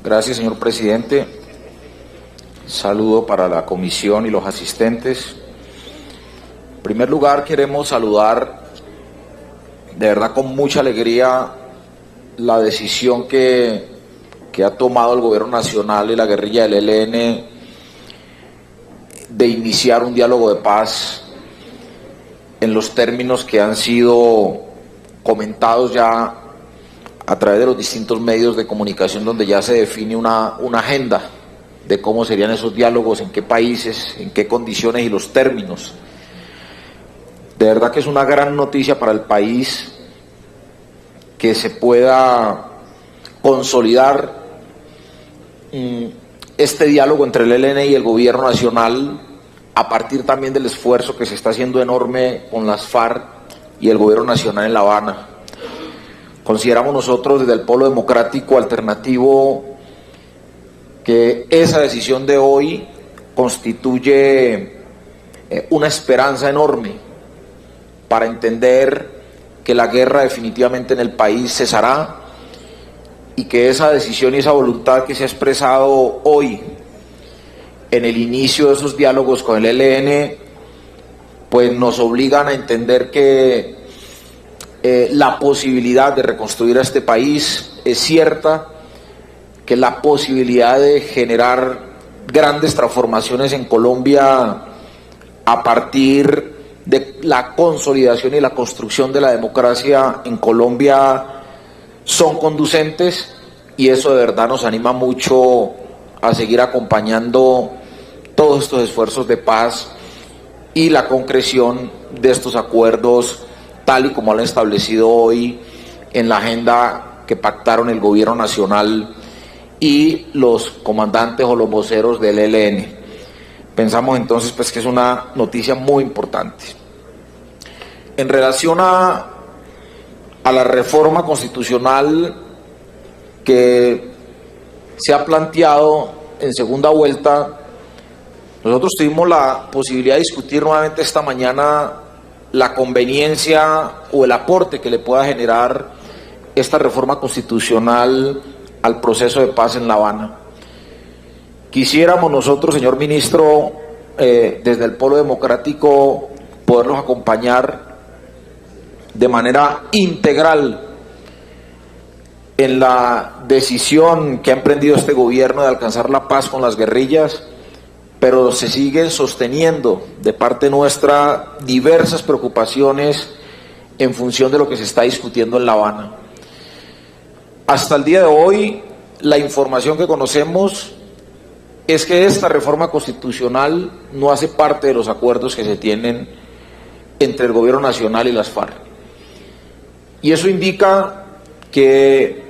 Gracias, señor presidente. Saludo para la comisión y los asistentes. En primer lugar, queremos saludar de verdad con mucha alegría la decisión que ha tomado el gobierno nacional y la guerrilla del ELN de iniciar un diálogo de paz en los términos que han sido comentados ya a través de los distintos medios de comunicación, donde ya se define una agenda de cómo serían esos diálogos, en qué países, en qué condiciones y los términos. De verdad que es una gran noticia para el país que se pueda consolidar este diálogo entre el ELN y el gobierno nacional, a partir también del esfuerzo que se está haciendo enorme con las FARC y el gobierno nacional en La Habana. Consideramos nosotros desde el Polo Democrático Alternativo que esa decisión de hoy constituye una esperanza enorme para entender que la guerra definitivamente en el país cesará, y que esa decisión y esa voluntad que se ha expresado hoy en el inicio de esos diálogos con el ELN, pues nos obligan a entender que la posibilidad de reconstruir a este país es cierta, que la posibilidad de generar grandes transformaciones en Colombia a partir de la consolidación y la construcción de la democracia en Colombia son conducentes, y eso de verdad nos anima mucho a seguir acompañando todos estos esfuerzos de paz y la concreción de estos acuerdos tal y como lo han establecido hoy en la agenda que pactaron el gobierno nacional y los comandantes o los voceros del ELN. Pensamos entonces pues que es una noticia muy importante. En relación a la reforma constitucional que se ha planteado en segunda vuelta, nosotros tuvimos la posibilidad de discutir nuevamente esta mañana la conveniencia o el aporte que le pueda generar esta reforma constitucional al proceso de paz en La Habana. Quisiéramos nosotros, señor ministro, desde el Polo Democrático, poderlos acompañar de manera integral en la decisión que ha emprendido este gobierno de alcanzar la paz con las guerrillas, pero se siguen sosteniendo de parte nuestra diversas preocupaciones en función de lo que se está discutiendo en La Habana. Hasta el día de hoy, la información que conocemos es que esta reforma constitucional no hace parte de los acuerdos que se tienen entre el gobierno nacional y las FARC. Y eso indica que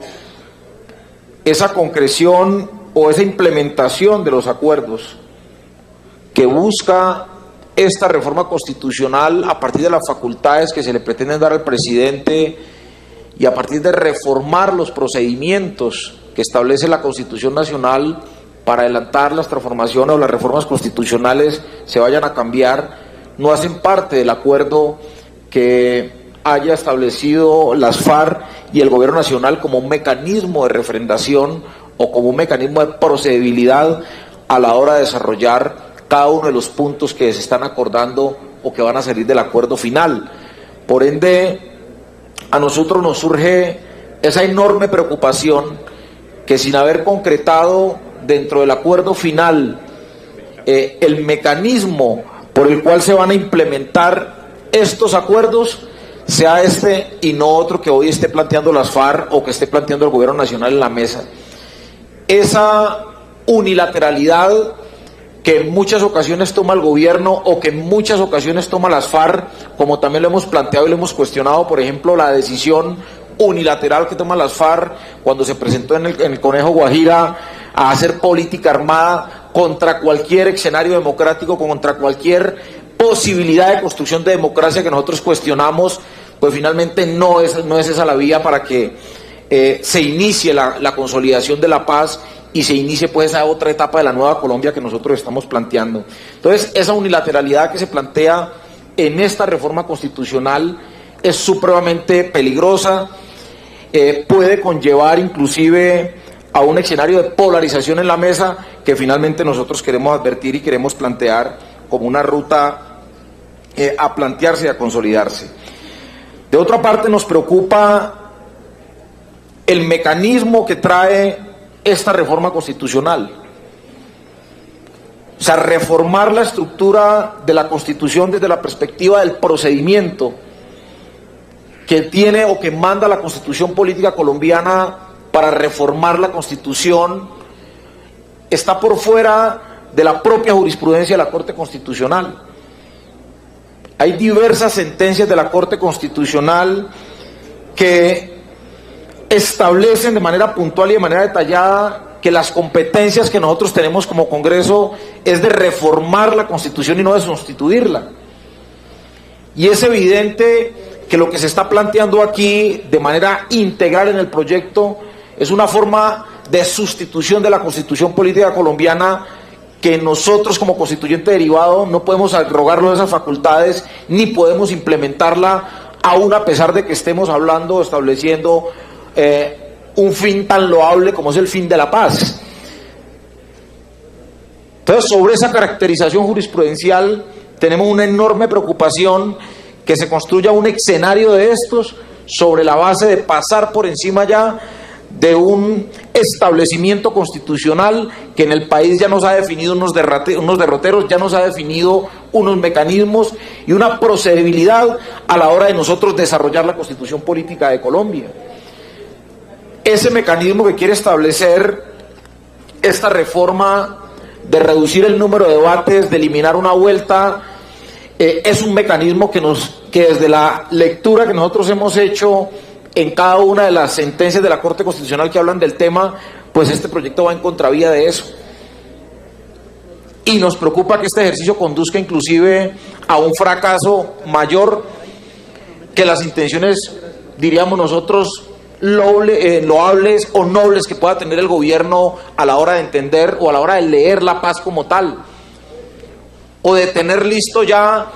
esa concreción o esa implementación de los acuerdos que busca esta reforma constitucional a partir de las facultades que se le pretenden dar al presidente y a partir de reformar los procedimientos que establece la Constitución Nacional para adelantar las transformaciones o las reformas constitucionales se vayan a cambiar, no hacen parte del acuerdo que haya establecido las FARC y el gobierno nacional como un mecanismo de refrendación o como un mecanismo de procedibilidad a la hora de desarrollar cada uno de los puntos que se están acordando o que van a salir del acuerdo final. Por ende, a nosotros nos surge esa enorme preocupación que, sin haber concretado dentro del acuerdo final el mecanismo por el cual se van a implementar estos acuerdos, sea este y no otro que hoy esté planteando las FARC o que esté planteando el gobierno nacional en la mesa. Esa unilateralidad que en muchas ocasiones toma el gobierno o que en muchas ocasiones toma las FARC, como también lo hemos planteado y lo hemos cuestionado, por ejemplo, la decisión unilateral que toman las FARC cuando se presentó en el Conejo Guajira a hacer política armada contra cualquier escenario democrático, contra cualquier posibilidad de construcción de democracia que nosotros cuestionamos, pues finalmente no es esa la vía para que se inicie la consolidación de la paz y se inicie pues esa otra etapa de la nueva Colombia que nosotros estamos planteando. Entonces, esa unilateralidad que se plantea en esta reforma constitucional es supremamente peligrosa, puede conllevar inclusive a un escenario de polarización en la mesa que finalmente nosotros queremos advertir y queremos plantear como una ruta a plantearse y a consolidarse. De otra parte, nos preocupa el mecanismo que trae esta reforma constitucional. O sea, reformar la estructura de la Constitución desde la perspectiva del procedimiento que tiene o que manda la Constitución política colombiana para reformar la Constitución está por fuera de la propia jurisprudencia de la Corte Constitucional. Hay diversas sentencias de la Corte Constitucional que establecen de manera puntual y de manera detallada que las competencias que nosotros tenemos como Congreso es de reformar la Constitución y no de sustituirla. Y es evidente que lo que se está planteando aquí de manera integral en el proyecto es una forma de sustitución de la Constitución política colombiana que nosotros como constituyente derivado no podemos arrogarnos esas facultades ni podemos implementarla aún a pesar de que estemos hablando o estableciendo un fin tan loable como es el fin de la paz. Entonces, sobre esa caracterización jurisprudencial tenemos una enorme preocupación que se construya un escenario de estos sobre la base de pasar por encima ya de un establecimiento constitucional que en el país ya nos ha definido unos derroteros, ya nos ha definido unos mecanismos y una procedibilidad a la hora de nosotros desarrollar la Constitución política de Colombia. Ese mecanismo que quiere establecer esta reforma de reducir el número de debates, de eliminar una vuelta, es un mecanismo que desde la lectura que nosotros hemos hecho en cada una de las sentencias de la Corte Constitucional que hablan del tema, pues este proyecto va en contravía de eso. Y nos preocupa que este ejercicio conduzca inclusive a un fracaso mayor que las intenciones, diríamos nosotros, loables o nobles que pueda tener el gobierno a la hora de entender o a la hora de leer la paz como tal, o de tener listo ya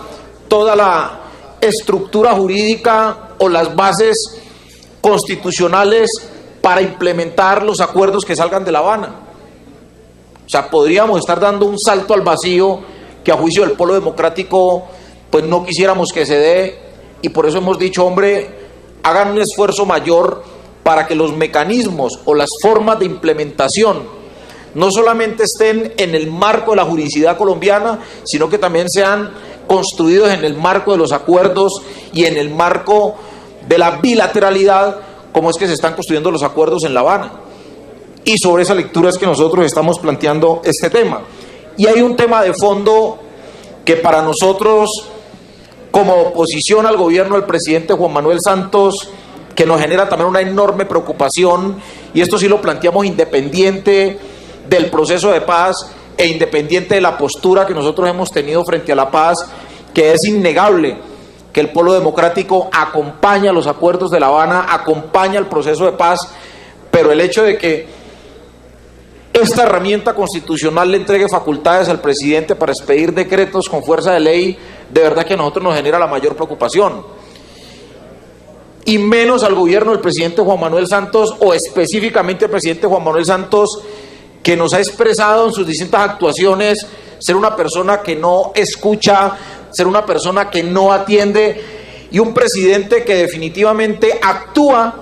toda la estructura jurídica o las bases constitucionales para implementar los acuerdos que salgan de La Habana. O sea, podríamos estar dando un salto al vacío que a juicio del polo democrático pues no quisiéramos que se dé, y por eso hemos dicho, hombre, hagan un esfuerzo mayor para que los mecanismos o las formas de implementación no solamente estén en el marco de la juridicidad colombiana, sino que también sean construidos en el marco de los acuerdos y en el marco de la bilateralidad, como es que se están construyendo los acuerdos en La Habana. Y sobre esa lectura es que nosotros estamos planteando este tema. Y hay un tema de fondo que para nosotros, como oposición al gobierno del presidente Juan Manuel Santos, que nos genera también una enorme preocupación, y esto sí lo planteamos independiente del proceso de paz e independiente de la postura que nosotros hemos tenido frente a la paz, que es innegable que el polo democrático acompaña los acuerdos de La Habana, acompaña el proceso de paz, pero el hecho de que esta herramienta constitucional le entregue facultades al presidente para expedir decretos con fuerza de ley, de verdad que a nosotros nos genera la mayor preocupación. Y menos al gobierno del presidente Juan Manuel Santos, o específicamente al presidente Juan Manuel Santos, que nos ha expresado en sus distintas actuaciones ser una persona que no escucha, ser una persona que no atiende, y un presidente que definitivamente actúa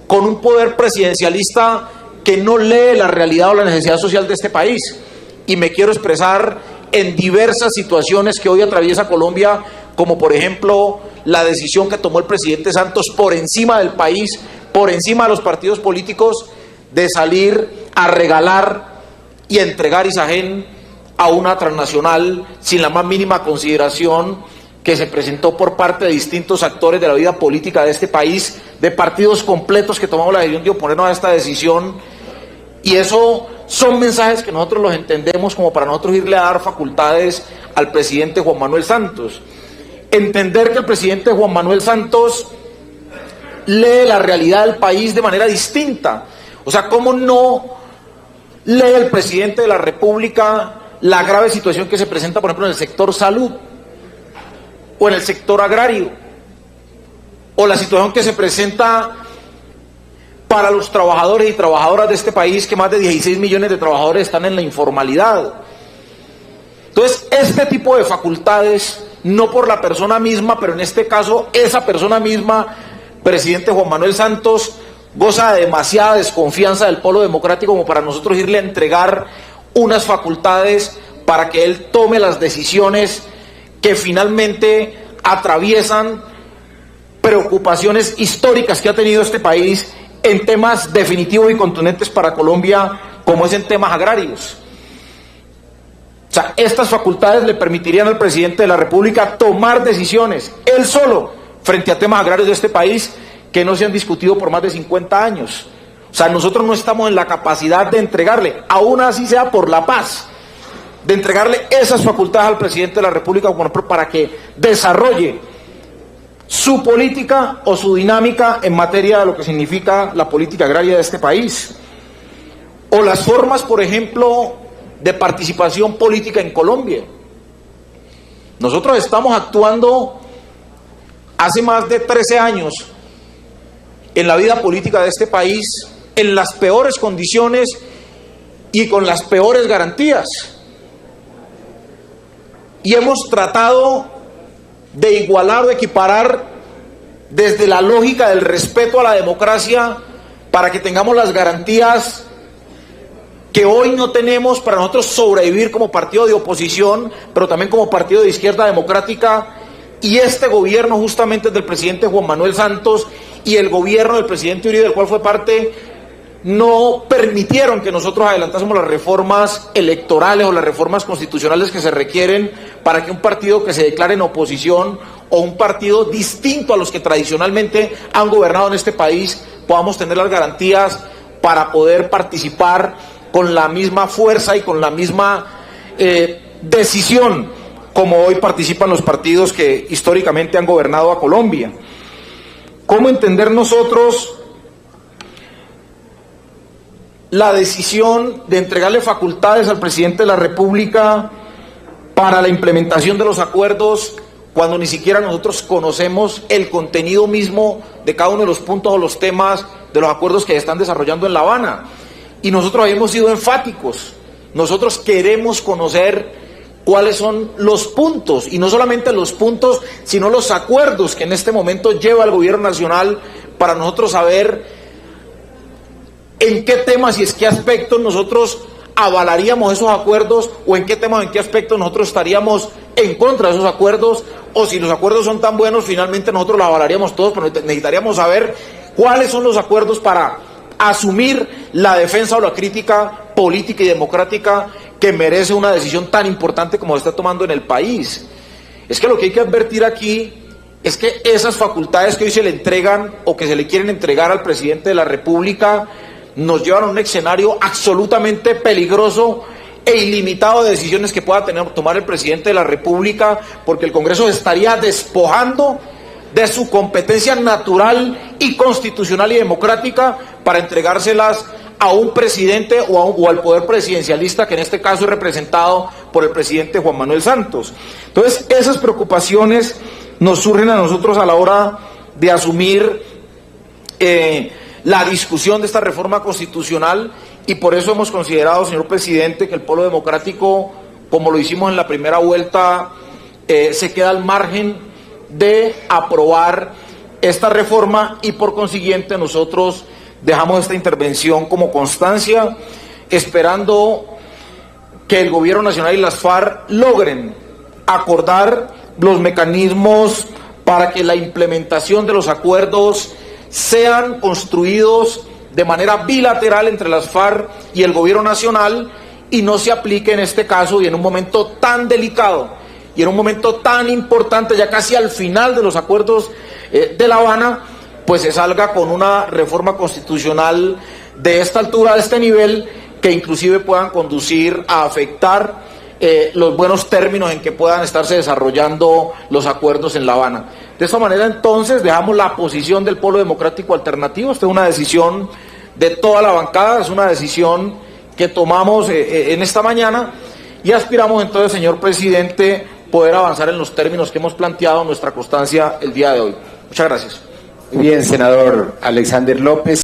con un poder presidencialista que no lee la realidad o la necesidad social de este país. Y me quiero expresar en diversas situaciones que hoy atraviesa Colombia, como por ejemplo la decisión que tomó el presidente Santos por encima del país, por encima de los partidos políticos, de salir a regalar y a entregar Isagen a una transnacional sin la más mínima consideración, que se presentó por parte de distintos actores de la vida política de este país, de partidos completos que tomamos la decisión de oponernos a esta decisión. Y eso son mensajes que nosotros los entendemos como para nosotros irle a dar facultades al presidente Juan Manuel Santos. Entender que el presidente Juan Manuel Santos lee la realidad del país de manera distinta. O sea, ¿cómo no lee el presidente de la República la grave situación que se presenta, por ejemplo, en el sector salud, o en el sector agrario, o la situación que se presenta para los trabajadores y trabajadoras de este país, que más de 16 millones de trabajadores están en la informalidad. Entonces, este tipo de facultades, no por la persona misma, pero en este caso, esa persona misma, presidente Juan Manuel Santos, goza de demasiada desconfianza del Polo Democrático como para nosotros irle a entregar unas facultades para que él tome las decisiones que finalmente atraviesan preocupaciones históricas que ha tenido este país en temas definitivos y contundentes para Colombia, como es en temas agrarios. O sea, estas facultades le permitirían al presidente de la República tomar decisiones, él solo, frente a temas agrarios de este país que no se han discutido por más de 50 años. O sea, nosotros no estamos en la capacidad de entregarle, aún así sea por la paz, de entregarle esas facultades al presidente de la República para que desarrolle su política o su dinámica en materia de lo que significa la política agraria de este país. O las formas, por ejemplo, de participación política en Colombia. Nosotros estamos actuando hace más de 13 años en la vida política de este país en las peores condiciones y con las peores garantías. Y hemos tratado de igualar o equiparar desde la lógica del respeto a la democracia para que tengamos las garantías que hoy no tenemos para nosotros sobrevivir como partido de oposición, pero también como partido de izquierda democrática. Y este gobierno justamente del presidente Juan Manuel Santos y el gobierno del presidente Uribe, del cual fue parte, no permitieron que nosotros adelantásemos las reformas electorales o las reformas constitucionales que se requieren para que un partido que se declare en oposición o un partido distinto a los que tradicionalmente han gobernado en este país podamos tener las garantías para poder participar con la misma fuerza y con la misma decisión como hoy participan los partidos que históricamente han gobernado a Colombia. ¿Cómo entender nosotros la decisión de entregarle facultades al presidente de la República para la implementación de los acuerdos cuando ni siquiera nosotros conocemos el contenido mismo de cada uno de los puntos o los temas de los acuerdos que se están desarrollando en La Habana? Y nosotros hemos sido enfáticos, nosotros queremos conocer cuáles son los puntos, y no solamente los puntos, sino los acuerdos que en este momento lleva el gobierno nacional para nosotros saber en qué temas y en qué aspectos nosotros avalaríamos esos acuerdos, o en qué temas o en qué aspectos nosotros estaríamos en contra de esos acuerdos, o si los acuerdos son tan buenos, finalmente nosotros los avalaríamos todos, pero necesitaríamos saber cuáles son los acuerdos para asumir la defensa o la crítica política y democrática que merece una decisión tan importante como se está tomando en el país. Es que lo que hay que advertir aquí es que esas facultades que hoy se le entregan o que se le quieren entregar al presidente de la República nos llevan a un escenario absolutamente peligroso e ilimitado de decisiones que pueda tomar el presidente de la República, porque el Congreso estaría despojando de su competencia natural y constitucional y democrática para entregárselas a un presidente o al poder presidencialista, que en este caso es representado por el presidente Juan Manuel Santos. Entonces, esas preocupaciones nos surgen a nosotros a la hora de asumir la discusión de esta reforma constitucional, y por eso hemos considerado, señor presidente, que el Polo Democrático, como lo hicimos en la primera vuelta, se queda al margen de aprobar esta reforma, y por consiguiente nosotros dejamos esta intervención como constancia, esperando que el gobierno nacional y las FARC logren acordar los mecanismos para que la implementación de los acuerdos sean construidos de manera bilateral entre las FARC y el gobierno nacional, y no se aplique en este caso y en un momento tan delicado y en un momento tan importante, ya casi al final de los acuerdos de La Habana, pues se salga con una reforma constitucional de esta altura, de este nivel, que inclusive puedan conducir a afectar los buenos términos en que puedan estarse desarrollando los acuerdos en La Habana. De esta manera, entonces, dejamos la posición del Polo Democrático Alternativo. Esta es una decisión de toda la bancada, es una decisión que tomamos en esta mañana, y aspiramos entonces, señor presidente, poder avanzar en los términos que hemos planteado en nuestra constancia el día de hoy. Muchas gracias. Muy bien, senador Alexander López.